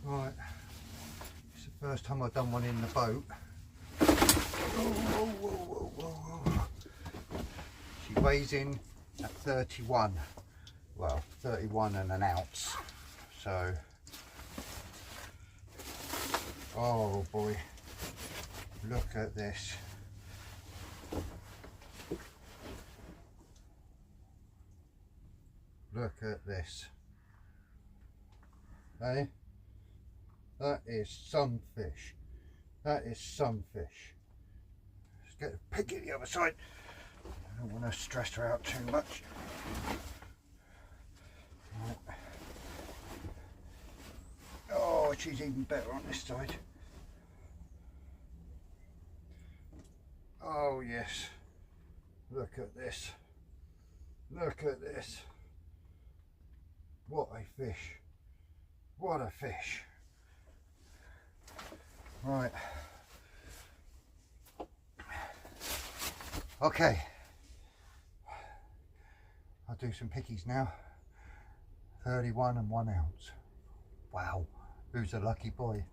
Right, it's the first time I've done one in the boat. Whoa. She weighs in at 31, well 31 and an ounce, so oh boy, look at this. Look at this. Hey, that is some fish. That is some fish. Let's get the piggy at the other side. I don't want to stress her out too much. Right. Oh, she's even better on this side. Oh yes. Look at this. Look at this. What a fish. What a fish. Right. Okay. I'll do some pickies now. 31 and 1 ounce. Wow. Who's a lucky boy?